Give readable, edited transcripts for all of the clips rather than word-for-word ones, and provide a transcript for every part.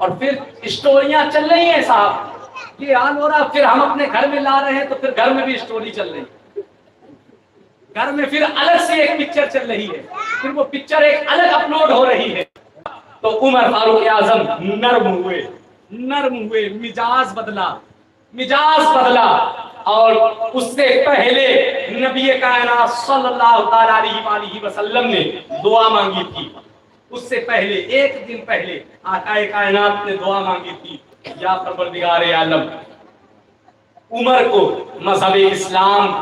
اور پھر اسٹوریاں چل رہی ہیں صاحب، یہ حال ہو رہا، پھر ہم اپنے گھر میں لا رہے ہیں تو پھر گھر میں بھی اسٹوری چل رہی ہے، گھر میں پھر الگ سے ایک پکچر چل رہی ہے، پھر وہ پکچر ایک الگ اپلوڈ ہو رہی ہے۔ تو عمر فاروق اعظم نرم ہوئے، مزاج بدلا، اور اس سے پہلے نبی کائنات صلی اللہ تعالی علیہ وسلم نے دعا مانگی تھی، اس سے پہلے ایک دن پہلے آقا کائنات نے دعا مانگی تھی، یا پروردگار عالم عمر کو مذہب اسلام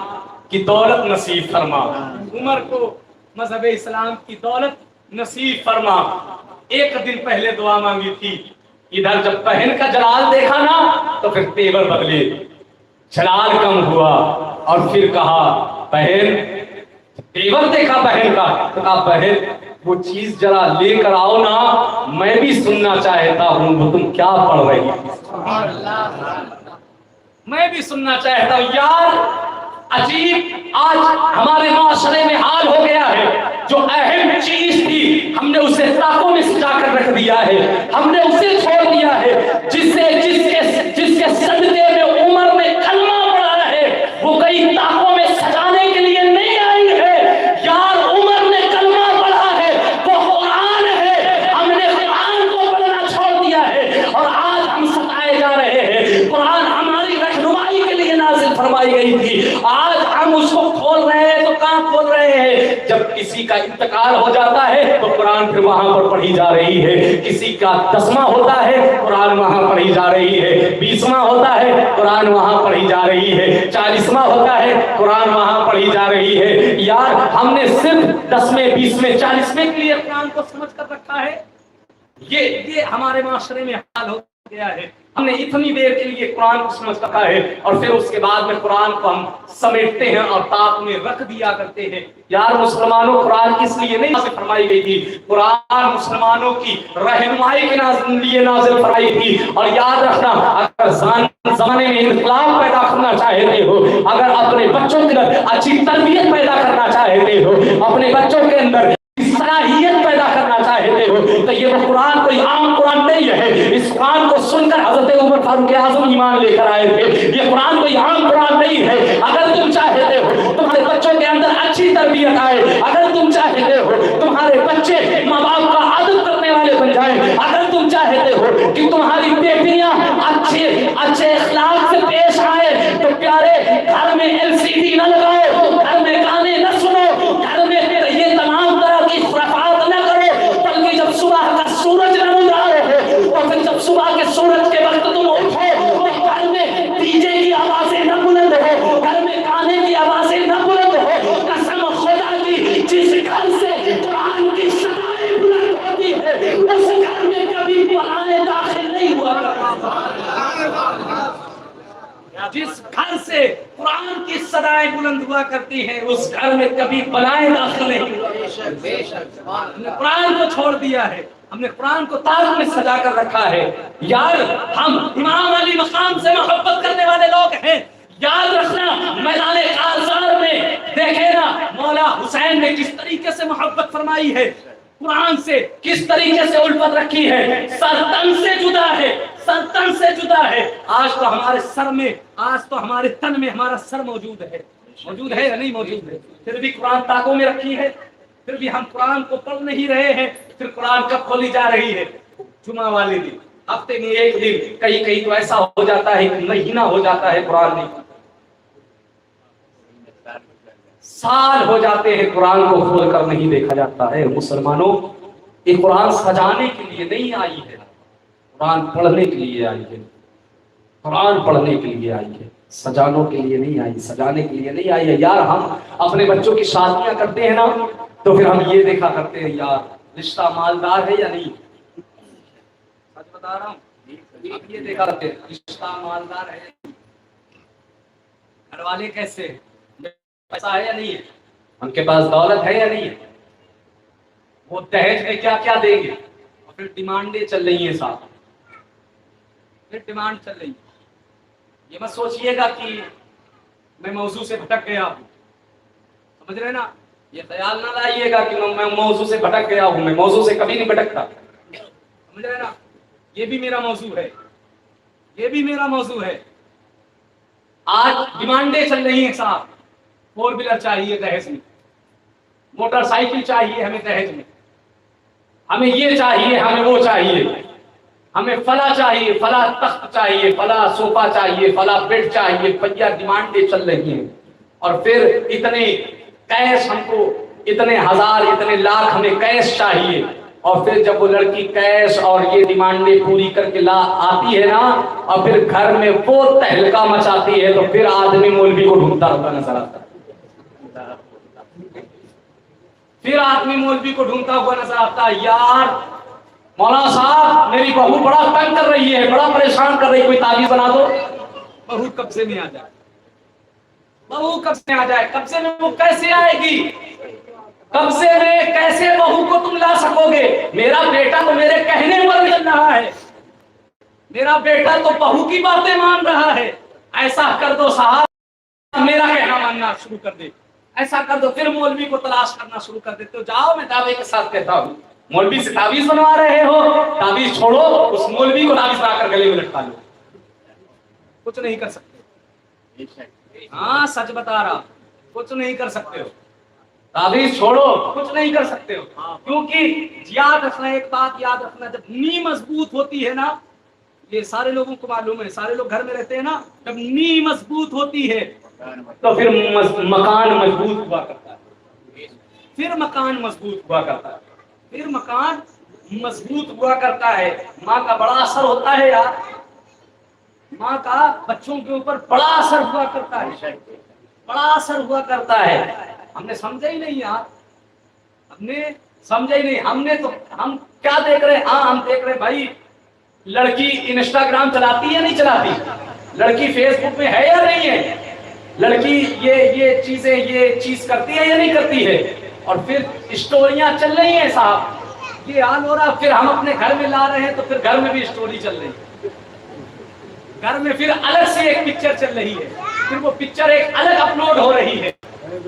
کی دولت نصیب فرما، عمر کو مذہب اسلام کی دولت نصیب فرما۔ ایک دن پہلے دعا مانگی تھی، ادھر جب بہن کا جلال دیکھا نا تو پھر تیور بدلے، جلال کم ہوا، اور پھر کہا بہن، تیور دیکھا بہن کا تو کہا بہن وہ چیز ذرا لے کر آؤ نا، میں بھی سننا چاہتا ہوں وہ تم کیا پڑھ رہی ہو، میں بھی سننا چاہتا ہوں۔ یار عجیب آج ہمارے معاشرے میں حال ہو گیا ہے، جو اہم چیز تھی ہم نے اسے طاقوں میں سجا کر رکھ دیا ہے، ہم نے اسے چھوڑ دیا ہے، جس کے صدقے میں عمر نے کلمہ پڑھا ہے، وہ کئی طاقوں میں سجانے کے لیے نہیں آئی ہے۔ یار عمر نے کلمہ پڑھا ہے، وہ قرآن ہے، ہم نے قرآن کو پڑھنا چھوڑ دیا ہے، اور آج ہم ستائے جا رہے ہیں۔ قرآن ہماری رہنمائی کے لیے نازل فرمائی گئی تھی، آج ہم اس کو کھول رہے ہیں تو کہاں کھول رہے ہیں؟ جب کسی کا انتقال ہو جاتا ہے تو قرآن پھر وہاں پر پڑھی جا رہی ہے، کسی کا 10واں ہوتا ہے قرآن وہاں پڑھی جا رہی ہے، 20واں ہوتا ہے قرآن وہاں پڑھی جا رہی ہے، 40واں ہوتا ہے قرآن وہاں پڑھی جا رہی ہے۔ یار ہم نے صرف 10ویں 20ویں 40ویں کے لیے قرآن کو سمجھ کر رکھا ہے، یہ ہمارے معاشرے میں حال ہو گیا ہے۔ ہم نے اتنی دیر کے لیے قرآن کو سمجھ رکھا ہے، اور پھر اس کے بعد میں قرآن کو ہم سمیٹتے ہیں اور طاق میں رکھ دیا کرتے ہیں۔ یار مسلمانوں، قرآن کس لیے نہیں نازل فرمائی گئی تھی؟ قرآن مسلمانوں کی رہنمائی کے لیے نازل فرمائی تھی۔ اور یاد رکھنا، اگر زمانے میں انقلاب پیدا کرنا چاہتے ہو، اگر اپنے بچوں کے اندر اچھی تربیت پیدا کرنا چاہتے ہو، اپنے بچوں کے اندر صلاحیت پیدا کرنا چاہتے ہو، تو یہ وہ قرآن کوئی عام قرآن نہیں ہے۔ اس قرآن کو سن کر حضرت عمر فاروق اعظم ایمان لے کر آئے تھے۔ یہ قرآن کوئی عام قرآن نہیں ہے۔ اگر تم چاہتے ہو تمہارے بچوں کے اندر اچھی تربیت آئے، اگر تم چاہتے ہو تمہارے بچے ماں باپ کا ادب کرنے والے بن جائیں، اگر تم چاہتے ہو کہ تمہاری بیٹیاں اچھے اخلاق سے پیش آئے، تو پیارے گھر میں LCD نہ لگاؤ، گھر میں گانے نہ سنو، گھر میں یہ تمام طرح کی خرافات نہ کرو، بلکہ جب صبح کا سورج نمودار ہو، اور پھر جب صبح کے سورج کے وقت تم اٹھو تو گھر میں DJ کی آوازیں نہ بلند ہو، گھر میں گانے کی آوازیں نہ بلند ہو۔ قسم خدا کی، جس گھر سے قرآن کی صدائیں بلند ہوتی ہے اس گھر میں کبھی بلائیں داخل نہیں ہوا کرتا۔ جس گھر سے قرآن کی صدائیں بلند ہوا کرتی ہیں اس گھر میں کبھی بلائیں داخل نہیں ہوا۔ ہم نے قرآن کو چھوڑ دیا ہے، ہم نے قرآن کو طاق میں سجا کر رکھا ہے۔ یار ہم امام علی مقام سے محبت کرنے والے لوگ ہیں۔ یاد رکھنا، میدان کارزار میں دیکھے نا مولا حسین نے کس طریقے سے محبت فرمائی ہے، قرآن سے کس طریقے سے الفت رکھی ہے، سر تن سے جدا ہے، سر تن سے جدا ہے۔ آج تو ہمارے سر میں، آج تو ہمارے تن میں ہمارا سر موجود ہے یا نہیں موجود ہے؟ پھر بھی قرآن طاقوں میں رکھی ہے، پھر بھی ہم قرآن کو پڑھ نہیں رہے ہیں۔ پھر قرآن کب کھولی جا رہی ہے؟ جمعہ والے دن، ہفتے میں ایک دن، کہیں تو ایسا ہو جاتا ہے کہ مہینہ ہو جاتا ہے قرآن نہیں، سال ہو جاتے ہیں قرآن کو کھول کر نہیں دیکھا جاتا ہے۔ مسلمانوں، یہ قرآن سجانے کے لیے نہیں آئی ہے، قرآن پڑھنے کے لیے آئی ہے، قرآن پڑھنے کے لیے آئی ہے، سجانوں کے لیے نہیں آئی، سجانے کے لیے نہیں آئی ہے۔ یار ہم اپنے بچوں کی شادیاں کرتے ہیں نا تو پھر ہم یہ دیکھا کرتے ہیں یار رشتہ مالدار ہے یا نہیں، سچ بتا رہا ہوں، یہ دیکھا کرتے ہیں رشتہ مالدار ہے، گھر والے کیسے، پیسہ ہے یا نہیں ہے، ان کے پاس دولت ہے یا نہیں ہے، وہ دہیج میں کیا کیا دیں گے، اور پھر ڈیمانڈیں چل رہی ہیں صاحب، پھر ڈیمانڈ چل رہی ہے۔ یہ مت سوچئے گا کہ میں موضوع سے بھٹک گیا ہوں، سمجھ رہے نا، یہ خیال نہ لائیے گا کہ میں موضوع سے بھٹک گیا ہوں، میں موضوع سے کبھی نہیں بھٹکتا، سمجھ رہے نا۔ یہ بھی میرا موضوع ہے، یہ بھی میرا موضوع ہے۔ آج ڈیمانڈیں چل رہی ہیں صاحب، 4 ویلر چاہیے دہیج میں، موٹر سائیکل چاہیے ہمیں دہیج میں، ہمیں یہ چاہیے، ہمیں وہ چاہیے، ہمیں فلاں چاہیے، فلاں تخت چاہیے، فلاں صوفہ چاہیے، فلاں بیڈ چاہیے، بھیا ڈیمانڈیں چل رہی ہیں۔ اور پھر اتنے کیش، ہم کو اتنے ہزار اتنے لاکھ ہمیں کیش چاہیے، اور پھر جب وہ لڑکی کیش اور یہ ڈیمانڈیں پوری کر کے آتی ہے نا، اور پھر گھر میں وہ تہلکہ مچاتی ہے، تو پھر آدمی مولوی کو ڈھونڈتا ہوا نظر آتا ہے، پھر آدمی مولوی کو ڈھونڈتا ہوا نظر آتا ہے، یار مولانا صاحب میری بہو بڑا تنگ کر رہی ہے، بڑا پریشان کر رہی ہے، کوئی تعویذ بنا دو۔ بہو قبضے میں آ جائے، بہو قبضے میں آ جائے، قبضے میں وہ کیسے آئے گی؟ قبضے میں کیسے بہو کو تم لا سکو گے؟ میرا بیٹا تو میرے کہنے پر چل رہا ہے، میرا بیٹا تو بہو کی باتیں مان رہا ہے۔ ایسا کر دو صاحب، میرا کہنا ماننا شروع کر دے، ایسا کر دو، پھر مولوی کو تلاش کرنا شروع کر دیتے ہو۔ جاؤ، میں دعوے کے ساتھ کہتا ہوں، مولوی سے تعویذ بنوا رہے ہو، تعویذ چھوڑو، اس مولوی کو تعویذ بنا کر گلے میں لٹکا لو، کچھ نہیں کر سکتے۔ ہاں سچ بتا رہا، کچھ نہیں کر سکتے ہو، تعویذ چھوڑو، کچھ نہیں کر سکتے ہو، کیونکہ یاد رکھنا، ایک بات یاد رکھنا، جب نیند مضبوط ہوتی ہے نا، یہ سارے لوگوں کو معلوم ہے، سارے لوگ گھر میں رہتے ہیں نا، جب نیند مضبوط ہوتی ہے تو پھر مکان مضبوط ہوا کرتا ہے، پھر مکان مضبوط ہوا کرتا ہے، پھر مکان مضبوط ہوا کرتا ہے۔ ماں کا بڑا اثر ہوتا ہے یار، ماں کا بچوں کے اوپر بڑا اثر ہوا کرتا ہے، بڑا اثر ہوا کرتا ہے۔ ہم نے سمجھا ہی نہیں یار، ہم نے سمجھا ہی نہیں، ہم کیا دیکھ رہے ہیں؟ ہاں ہم دیکھ رہے ہیں بھائی، لڑکی انسٹاگرام چلاتی ہے یا نہیں چلاتی، لڑکی فیس بک میں ہے یا نہیں ہے، لڑکی یہ چیز کرتی ہے یا نہیں کرتی ہے، اور پھر اسٹوریاں چل رہی ہیں صاحب، یہ حال ہو رہا، پھر ہم اپنے گھر میں لا رہے ہیں تو پھر گھر میں بھی اسٹوری چل رہی ہے، گھر میں پھر الگ سے ایک پکچر چل رہی ہے، پھر وہ پکچر ایک الگ اپلوڈ ہو رہی ہے۔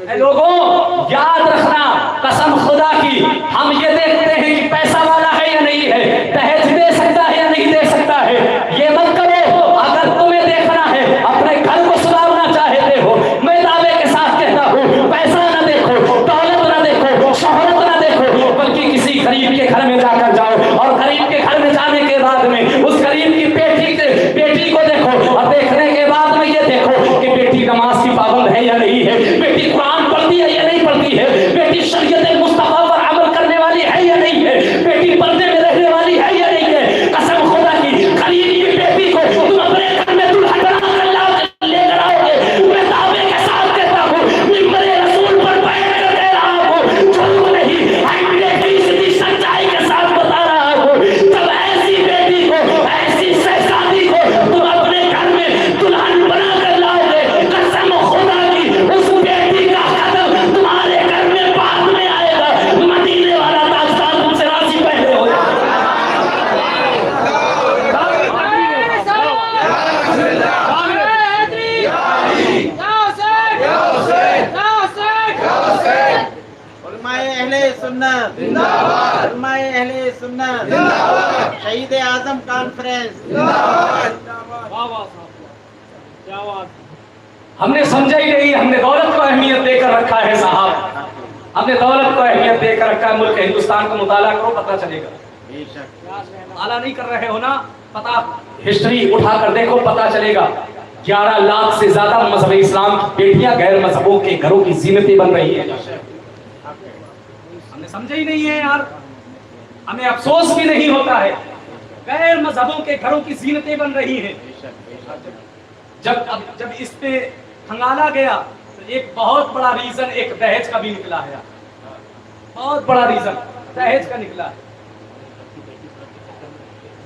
اے لوگوں یاد رکھنا، قسم خدا کی، ہم یہ دیکھتے ہیں کہ پیسہ والا ہے یا نہیں ہے، دہیج دے سکتا ہے یا نہیں دے سکتا ہے، یہ مت کرو۔ اگر تمہیں دیکھنا ہے، اپنے گھر کو سدھارنا چاہتے ہو، میں دعوے کے ساتھ کہتا ہوں، پیسہ نہ دیکھو، دولت نہ دیکھو، شہرت نہ دیکھو، بلکہ کسی غریب کے گھر میں جا کر جاؤ، اور غریب کے گھر میں جانے کے بعد میں اس غریب کی بیٹی کو دیکھو، اور دیکھنے کے بعد میں یہ دیکھو کہ بیٹی نماز کی پابند ہے یا نہیں ہے، بیٹی قرآن پڑھتی ہے یا نہیں پڑھتی ہے، بیٹی شریعت مصطفیٰ پر عمل کرنے والی ہے یا نہیں ہے، بیٹی پردے میں رہنے والی ہے یا نہیں ہے۔ قسم خدا کی، غریب کی بیٹی کو تم اپنے گھر میں دلہن بنا کر لے کر آؤ گے، میں دعوے کے ساتھ کہتا ہوں، ممبر رسول پر بیٹھ کر کہہ رہا ہوں، جھوٹ نہیں، 100% سچائی کے ساتھ بتا رہا ہوں، جب ایسی بیٹی کو، ایسی شہزادی کو تم اپنے گھر میں دلہن بنا کر لاؤ گے، قسم خدا کی، اس بیٹی کا قدم تمہارے گھر میں بعد میں آئے گا، مدینے والا تاجدار تم سے راضی پہلے ہو جائے گا۔ علماء اہل سنت زندہ باد، علماء اہل سنت زندہ باد، شہید اعظم کانفرنس زندہ باد۔ ہم نے سمجھا ہی نہیں، ہم نے دولت کو اہمیت دے کر رکھا ہے صاحب، ہم نے دولت کو اہمیت دے کر رکھا ہے۔ ملک ہندوستان کو مطالعہ کرو، پتہ چلے گا، مطالعہ نہیں کر رہے ہو نا، پتہ ہسٹری اٹھا کر دیکھو، پتہ چلے گا۔ 11 لاکھ سے زیادہ مذہب اسلام کی بیٹیاں غیر مذہبوں کے گھروں کی زینتیں بن رہی ہیں۔ ہم نے سمجھا ہی نہیں ہے یار، ہمیں افسوس بھی نہیں ہوتا ہے، غیر مذہبوں کے گھروں کی زینتیں بن رہی ہیں۔ جب اس پہ کھنگالا گیا تو ایک بہت بڑا ریزن ایک دہیج کا بھی نکلا ہے، بہت بڑا ریزن دہیج کا نکلا ہے،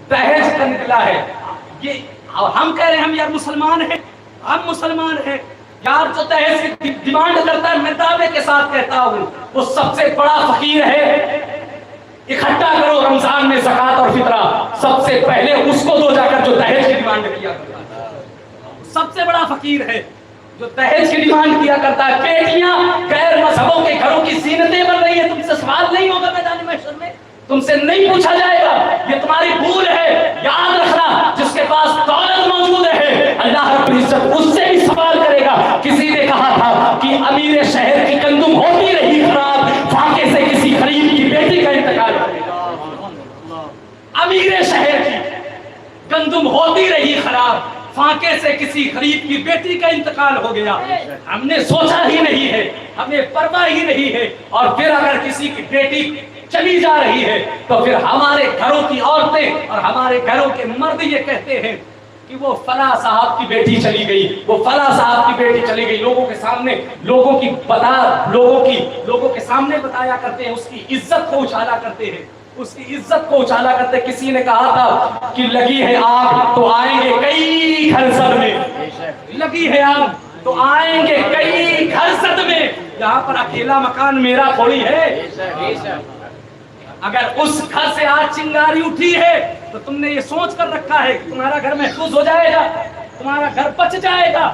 دہیج کا نکلا ہے۔ یہ ہم کہہ رہے ہیں ہم یار مسلمان ہیں، ہم مسلمان ہیں یار، جو دہیج کی ڈیمانڈ کرتا ہے، میں دعوے کے ساتھ کہتا ہوں وہ سب سے بڑا فقیر ہے۔ اکٹھا کرو رمضان میں زکوٰۃ اور فطرہ، سب سے پہلے اس کو دو جا کر جو دہیج کی ڈیمانڈ کیا کرتا ہے، سب سے بڑا فقیر ہے جو دہیج کی ڈیمانڈ کیا کرتا ہے۔ بیٹیاں غیر مذہبوں کے گھروں کی زینتیں بن رہی ہیں، تم سے سوال نہیں ہوگا میدان محشر میں، تم سے نہیں پوچھا جائے گا، یہ تمہاری بھول ہے، یاد رکھنا جس کے پاس دولت موجود ہے اللہ رب العزت اس سے بھی سوال کرے گا۔ کسی نے کہا تھا کہ امیر شہر کی گندم ہوتی رہی خراب، فاقے سے کسی غریب کی بیٹی کا انتقال کرے گا۔ امیر شہر کی گندم ہوتی رہی خراب، فاقے سے کسی غریب کی بیٹی کا انتقال ہو گیا، ہم نے سوچا ہی نہیں ہے، ہمیں پرواہ ہی نہیں ہے، اور پھر اگر کسی کی بیٹی چلی جا رہی ہے تو پھر ہمارے گھروں کی عورتیں اور ہمارے گھروں کے مرد یہ کہتے ہیں کہ وہ فلاں صاحب کی بیٹی چلی گئی، وہ فلاں صاحب کی بیٹی چلی گئی، لوگوں کے سامنے لوگوں کے سامنے بتایا کرتے ہیں، اس کی عزت کو اچھالا کرتے ہیں، اس کی عزت کو اچھالا کرتے۔ کسی نے کہا تھا کہ لگی ہے آگ تو آئیں گے کئی گھر سد میں، لگی ہے آگ تو آئیں گے کئی گھر سد میں، یہاں پر اکیلا مکان میرا تھوڑی ہے۔ اگر اس گھر سے آج چنگاری اٹھی ہے تو تم نے یہ سوچ کر رکھا ہے کہ تمہارا گھر محفوظ ہو جائے گا، تمہارا گھر بچ جائے گا۔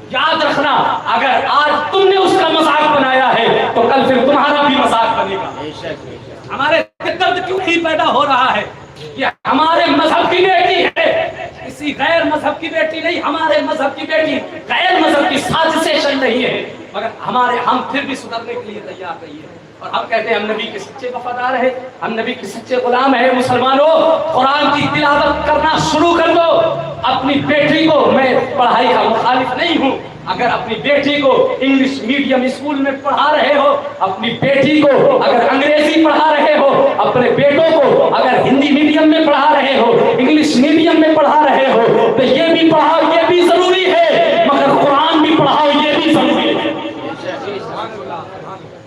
یاد رکھنا اگر آج تم نے اس کا مذاق بنایا ہے تو کل پھر تمہارا بھی مذاق بنے گا۔ ہمارے درد کیوں نہیں پیدا ہو رہا ہے کہ ہمارے مذہب کی بیٹی ہے، کسی غیر مذہب کی بیٹی نہیں، ہمارے مذہب کی بیٹی غیر مذہب کی سازشیں چل رہی ہے، مگر ہم پھر بھی سدھرنے کے لیے تیار نہیں ہیں، اور ہم کہتے ہیں ہم نبی کے سچے وفادار ہیں، ہم نبی کے سچے غلام ہیں۔ مسلمانوں، قرآن کی تلاوت کرنا شروع کر دو۔ اپنی بیٹی کو، میں پڑھائی کا مخالف نہیں ہوں، اگر اپنی بیٹی کو انگلش میڈیم اسکول میں پڑھا رہے ہو، اپنی بیٹی کو اگر انگریزی پڑھا رہے ہو، اپنے بیٹوں کو اگر ہندی میڈیم میں پڑھا رہے ہو، انگلش میڈیم میں پڑھا رہے ہو، تو یہ بھی پڑھاؤ، یہ بھی ضروری ہے، مگر قرآن بھی پڑھاؤ، یہ بھی ضروری ہے۔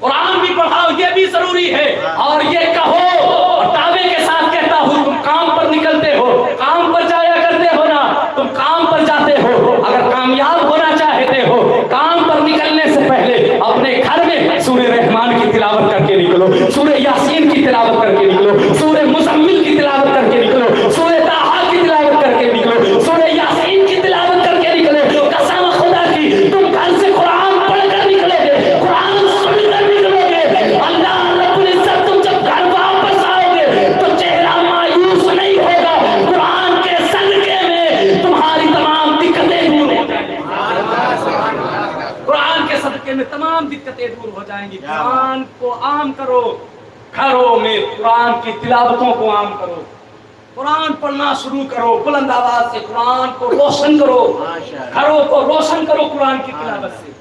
قرآن بھی پڑھاؤ، یہ بھی ضروری ہے۔ اور یہ کہو، اور دعوے کے ساتھ کہتا ہوں، تم کام پر نکلتے ہو، کام پر جایا کرتے ہو نا، تم کام پر جاتے ہو، اگر کامیاب ہونا چاہتے ہو، کام پر نکلنے سے پہلے اپنے گھر میں سورہ رحمان کی تلاوت کر کے نکلو، سورہ یاسین کی تلاوت کر کے نکلو، سورہ مزمل کی تلاوت کر کے نکلو، سورہ طٰہٰ کی تلاوت کر کے نکلو، سورہ یاسین کی تلاوت کر کے نکلو۔ قسم خدا کی، تم گھر سے قرآن پڑھ کر نکلو گے، قرآن سن کر نکلو گے، اللہ رب العزت تم جب گھر واپس آؤ گے تو چہرہ مایوس نہیں ہوگا، قرآن کے صدقے میں تمہاری تمام دقتیں دور ہو جائیں گی، قرآن کے صدقے میں تمام دقتیں دور ہو جائیں گی۔ قرآن کو عام کرو، گھروں میں قرآن کی تلاوتوں کو عام کرو، قرآن پڑھنا شروع کرو، بلند آواز سے قرآن کو روشن کرو، گھروں کو روشن کرو قرآن کی تلاوت سے۔